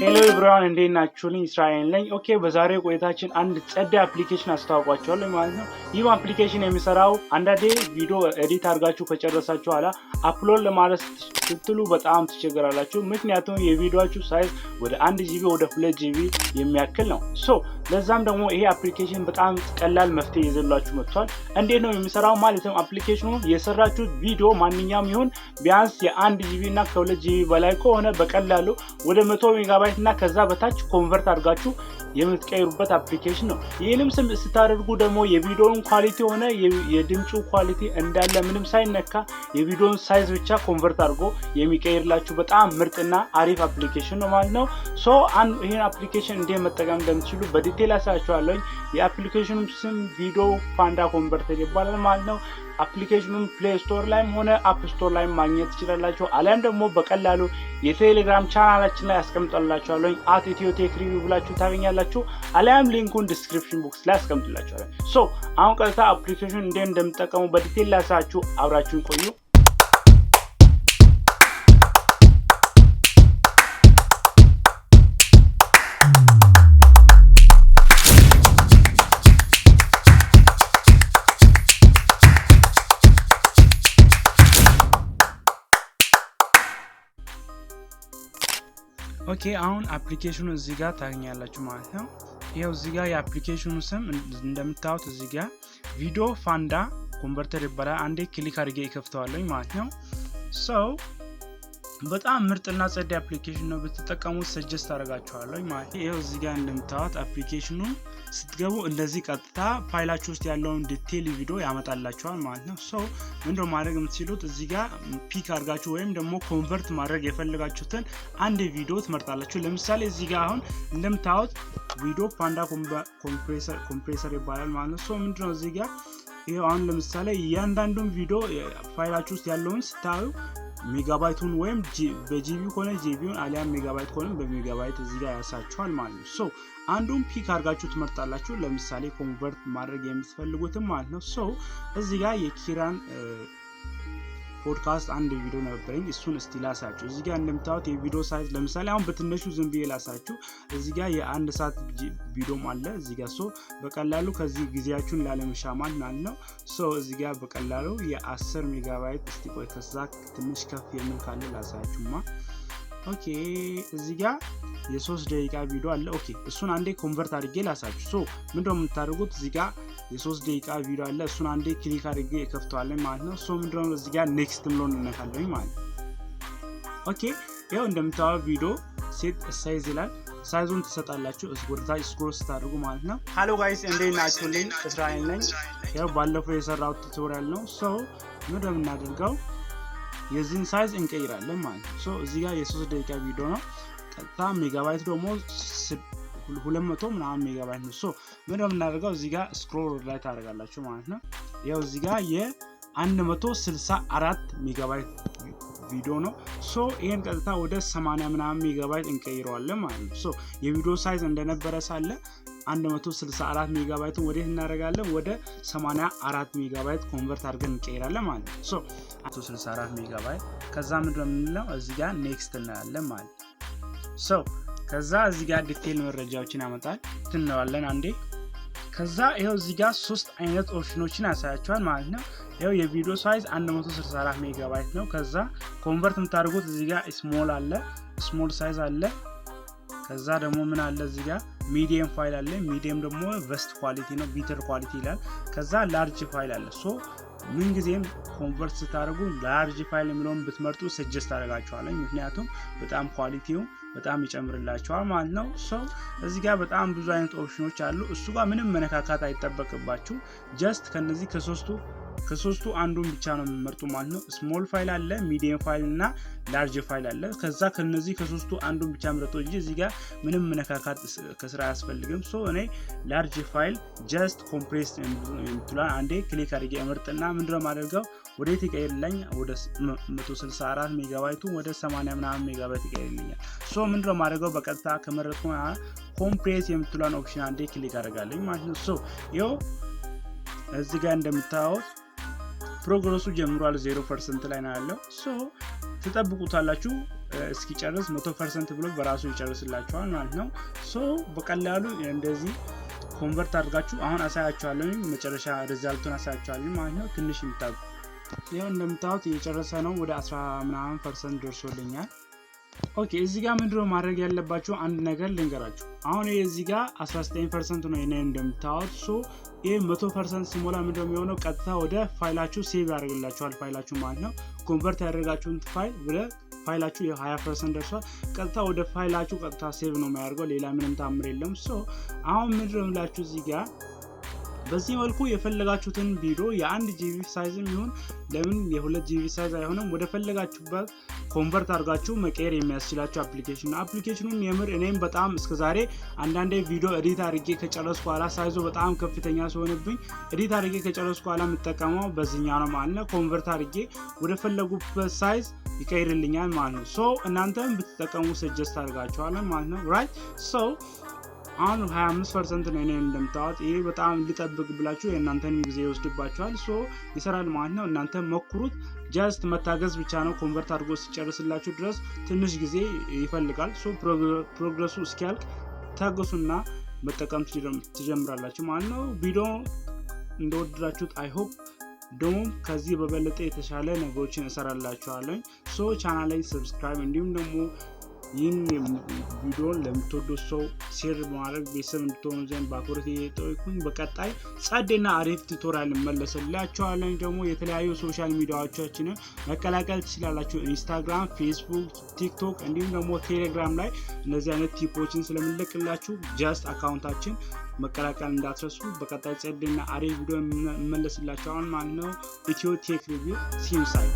ሄሎ ኤቭሪዋን እንዴት ናችሁልኝ? እስራኤል ነኝ። ኦኬ በዛሬው ቆይታችን አንድ ጸዳ አፕሊኬሽን አስተዋውቃችኋለሁ ማለት ነው። ይህ አፕሊኬሽን የሚሰራው አንዳንዴ ቪዲዮ ኤዲት አድርጋችሁ ከጨረሳችሁ ኋላ አፕሎድ ለማድረግ ስትሉ በጣም ትቸገራላችሁ። ምክንያቱም የቪዲዮአችሁ ሳይዝ ወደ 1 GB ወደ 2 GB የሚያክል ነው። ለዛም ደግሞ ይሄ አፕሊኬሽን በጣም ቀላል መፍትሄ ይዘላችሁ መጥቷል። እንዴት ነው የሚሰራው ማለት ነው? አፕሊኬሽኑ የሰራችሁት ቪዲዮ ማንኛውም ይሁን ቢያንስ የ1 GB እና ከ2 GB በላይ ከሆነ በቀላሉ ወደ 100 ሜጋባይት እና ከዛ በታች ኮንቨርት አድርጋችሁ የምትቀይሩበት አፕሊኬሽን ነው። ይሄንም ስታደርጉ ደግሞ የቪዲዮውን ኳሊቲ ሆነ የድምጹ ኳሊቲ እንዳለ ምንም ሳይነካ የቪዲዮውን ሳይዝ ብቻ ኮንቨርት አድርጎ የሚቀይርላችሁ በጣም ምርጥና አሪፍ አፕሊኬሽን ነው ማለት ነው። ይሄን አፕሊኬሽን እንዴት መጠቀም እንደምትችሉ በዲቴል አሳያችኋለሁ። የአፕሊኬሽኑ ስም ቪዲዮ ፓንዳ ኮንቨርተር ይባላል ማለት ነው። አፕሊኬሽኑን ፕሌይ ስቶር ላይም ሆነ አፕ ስቶር ላይ ማግኘት ትችላላችሁ። አሊያም ደግሞ በቀላሉ የቴሌግራም ቻናላችን ላይ አስቀምጣላችኋለሁ @etioTechReview ብላችሁ ታገኛላችሁ። አሊያም ሊንኩን ዲስክሪፕሽን ቦክስ ላይ አስቀምጥላችኋለሁ። አሁን ቀጥታ አፕሊኬሽኑን እንዴት እንደምትጠቀሙ በዲቴል ላሳያችሁ፣ አብራችሁን ቆዩ። ኦኬ አሁን አፕሊኬሽኑ እዚህ ጋር ታገኛላችሁ ማለት ነው። ይሄው እዚህ ጋር የአፕሊኬሽኑ ስም እንደምታዩት እዚህ ጋር ቪዲዮ ፓንዳ ኮንቨርተር ይባላል። አንዴ ክሊክ አድርጌ ይከፍተዋለሁ ማለት ነው። በጣም ምርጥና ጸዳ አፕሊኬሽን ነው፣ ብትጠቀሙት ሰጀስት አደርጋችኋለሁ ማለት ነው። ይሄው እዚህ ጋር እንደምታዩት አፕሊኬሽኑ ስትገቡ እንደዚህ ቀጥታ ፋይላችሁ ውስጥ ያለውን ዲቴል ቪዲዮ ያመጣላችኋል ማለት ነው። ምንድነው ማድረግ የምትችሉት እዚህ ጋር ፒክ አድርጋችሁ ወይም ደግሞ ኮንቨርት ማድረግ የፈለጋችሁትን አንድ ቪዲዮ ትመርጣላችሁ። ለምሳሌ እዚህ ጋር አሁን እንደምታዩት ቪዲዮ ፓንዳ ኮምፕሬሰር ይባላል ማለት ነው። ምንድነው እዚህ ጋር ይሄው አሁን ለምሳሌ እያንዳንዱን ቪዲዮ ፋይላችሁ ውስጥ ያለውን ስታዩ ሜጋባይቱን ወይም በጂቢ ሆነ ጂቢውን አሊያም ሜጋባይት ሆነ በሜጋባይት እዚህ ጋር ያሳያችኋል ማለት ነው። አንዱን ፒክ አድርጋችሁ ትመርጣላችሁ። ለምሳሌ ኮንቨርት ማድረግ የምትፈልጉትን ማለት ነው። እዚህ ጋር የኪራን ፖድካስት አንድ ቪዲዮ ነበረኝ፣ እሱን እስቲ ላሳያችሁ። እዚህ ጋር እንደምታዩት የቪዲዮ ሳይዝ ለምሳሌ አሁን በትንሹ ዝም ብዬ ላሳያችሁ። እዚህ ጋር የ1 ሰዓት ቪዲዮም አለ እዚህ ጋር በቀላሉ ከዚህ ጊዜያችሁን ላለመሻማት ማለት ነው። እዚህ ጋር በቀላሉ የ10 ሜጋባይት እስቲ ቆይ ከዛ ትንሽ ከፍ የሚል ካለ ላሳያችሁማ። ኦኬ እዚህ ጋር የ3 ደቂቃ ቪዲዮ አለ። ኦኬ እሱን አንዴ ኮንቨርት አድርጌ ላሳያችሁ። ምንድነው የምታደርጉት እዚህ ጋር የ3 ደቂቃ ቪዲዮ አለ። እሱን አንዴ ክሊክ አድርጌ እከፍተዋለሁ ማለት ነው። ምንድነው እዚህ ጋር ኔክስት ብሎ እንነካለን ማለት ነው። ኦኬ ይሄው እንደምታዩት ቪዲዮ ሴት ሳይዝ ይላል። ሳይዙን ትሰጣላችሁ ወደታች ስክሮል ስታደርጉ ማለት ነው። ሃሎ ጋይስ እንዴት ናችሁልኝ? እስራኤል ነኝ። ያው ባለፈው የሰራሁት ቱቶሪያል ነው። ምንድነው የምናደርገው የዚህን ሳይዝ እንቀይራለን ማለት ነው። እዚህ ጋር የ3 ደቂቃ ቪዲዮ ነው። ቀጥታ ሜጋባይት ደግሞ 200 ምናምን ሜጋባይት ነው። ምንድነው የምናደርገው እዚህ ጋር ስክሮል ላይ ታደርጋላችሁ ማለት ነው። ያው እዚህ ጋር የ164 ሜጋባይት ቪዲዮ ነው። ይሄን ቀጥታ ወደ 80 ምናምን ሜጋባይት እንቀይረዋለን ማለት ነው። የቪዲዮ ሳይዝ እንደነበረ ሳለ 164 ሜጋባይቱን ወዴት እናደርጋለን? ወደ 84 ሜጋባይት ኮንቨርት አድርገን እንቀይራለን ማለት ነው። 164 ሜጋባይት ከዛ ምንድነው የምንለው እዚህ ጋር ኔክስት እናያለን ማለት ነው። ከዛ እዚህ ጋር ዲቴል መረጃዎችን ያመጣል ትነዋለን አንዴ። ከዛ ይሄው እዚህ ጋር 3 አይነት ኦፕሽኖችን ያሳያችኋል ማለት ነው። ይሄው የቪዲዮ ሳይዝ 164 ሜጋባይት ነው። ከዛ ኮንቨርት የምታደርጉት እዚህ ጋር ስሞል አለ፣ ስሞል ሳይዝ አለ። ከዛ ደግሞ ምን አለ እዚህ ጋር ሚዲየም ፋይል አለ። ሚዲየም ደግሞ ቨስት ኳሊቲ ነው፣ ቢተር ኳሊቲ ይላል። ከዛ ላርጅ ፋይል አለ። ምን ጊዜም ኮንቨርት ስታደርጉ ላርጅ ፋይል የሚለውን ብትመርጡ ሰጀስት አደርጋችኋለሁ፣ ምክንያቱም በጣም ኳሊቲው በጣም ይጨምርላችኋል ማለት ነው። እዚህ ጋር በጣም ብዙ አይነት ኦፕሽኖች አሉ። እሱ ጋር ምንም መነካካት አይጠበቅባችሁ። ጀስት ከነዚህ ከሶስቱ አንዱን ብቻ ነው የምመርጡ ማለት ነው። ስሞል ፋይል አለ፣ ሚዲየም ፋይል እና ላርጅ ፋይል አለ። ከዛ ከነዚህ ከሶስቱ አንዱን ብቻ ምረጡ እንጂ እዚህ ጋር ምንም መነካካት ከስራ አያስፈልግም። እኔ ላርጅ ፋይል ጀስት ኮምፕሬስ የምትሏን አንዴ ክሊክ አድርጌ እመርጥና ምንድነው ማድረገው ወዴት ይቀይርልኝ? ወደ 164 ሜጋባይቱ ወደ 80 ምናምን ሜጋባይት ይቀይርልኛል። ምንድነው ማድረገው በቀጥታ ከመረጥኩ ኮምፕሬስ የምትሏን ኦፕሽን አንዴ ክሊክ አደርጋለሁ ማለት ነው። ይሄው እዚህ ጋር እንደምታዩት ፕሮግረሱ ጀምሯል 0% ላይ ነው ያለው። ትጠብቁታላችሁ እስኪጨርስ 100% ብሎ በራሱ ይጨርስላችኋል ማለት ነው። ሶ በቀላሉ እንደዚህ ኮንቨርት አድርጋችሁ አሁን አሳያችኋለሁ መጨረሻ ሪዛልቱን አሳያችኋለሁ ማለት ነው። ትንሽ እንታው ይሄው እንደምታዩት እየጨረሰ ነው ወደ 10% ደርሶልኛል። ኦኬ እዚህ ጋር ምንድነው ማድረግ ያለባችሁ አንድ ነገር ልንገራችሁ። አሁን እዚህ ጋር 19% ነው እኔ እንደምታዩት። ሶ ይሄ 100% ሲሞላ ምንድነው የሚሆነው ቀጥታ ወደ ፋይላችሁ ሴቭ ያደርግላችኋል ፋይላችሁ ማለት ነው። ኮንቨርት ያደረጋችሁን ፋይል ወደ ፋይላችሁ የ20% ደርሷል። ቀጥታ ወደ ፋይላችሁ ቀጥታ ሴቭ ነው የሚያደርገው ሌላ ምንም ታምር የለም። ሶ አሁን ምንድነው ምላችሁ እዚህ ጋር በዚህ መልኩ የፈለጋችሁትን ቪዲዮ የ1 GB ሳይዝም ይሁን ለምን የ2 GB ሳይዝ አይሆንም ወደ ፈለጋችሁበት ኮንቨርት አድርጋችሁ መቀየር የሚያስችላችሁ አፕሊኬሽን ነው። አፕሊኬሽኑን የምር እኔም በጣም እስከዛሬ አንዳንዴ ቪዲዮ ኤዲት አድርጌ ከጨረስኩ በኋላ ሳይዙ በጣም ከፍተኛ ሲሆንብኝ ኤዲት አድርጌ ከጨረስኩ በኋላ የምጠቀመው በዚህኛው ነው ማለት ነው። ኮንቨርት አድርጌ ወደ ፈለጉበት ሳይዝ ይቀይርልኛል ማለት ነው። ሶ እናንተም ብትጠቀሙ ሰጀስት አድርጋችኋለሁ ማለት ነው። ራይት ሶ አሁን 25% ነው እኔ እንደምታውቁት ይሄ በጣም ልጠብቅ ብላችሁ የእናንተን ጊዜ ይወስድባችኋል። ሶ ይሰራል ማለት ነው። እናንተ ሞክሩት። ጀስት መታገዝ ብቻ ነው። ኮንቨርት አድርጎ ሲጨርስላችሁ ድረስ ትንሽ ጊዜ ይፈልጋል። ሶ ፕሮግረሱ እስኪያልቅ ታገሱና መጠቀም ትጀምራላችሁ ማለት ነው። ቪዲዮ እንደወደዳችሁት አይ ሆፕ ደግሞ ከዚህ በበለጠ የተሻለ ነገሮችን እሰራላችኋለሁ። ሶ ቻናል ላይ ሰብስክራይብ እንዲሁም ደግሞ ይህን ቪዲዮ ለምትወዱት ሰው ሼር በማድረግ ቤተሰብ እንድትሆኑ ዘንድ በአክብሮት እየጠየቅኩኝ በቀጣይ ጸዴና አሪፍ ቱቶሪያል እመለስላችኋለሁ። ደግሞ የተለያዩ ሶሻል ሚዲያዎቻችንን መቀላቀል ትችላላችሁ። ኢንስታግራም፣ ፌስቡክ፣ ቲክቶክ እንዲሁም ደግሞ ቴሌግራም ላይ እነዚህ አይነት ቲፖችን ስለምንለቅላችሁ ጃስት አካውንታችን መቀላቀል እንዳትረሱ። በቀጣይ ጸዴና አሪፍ ቪዲዮ እመለስላችኋለሁ ማለት ነው። ኢትዮ ቴክ ሪቪው ሲም ሳይት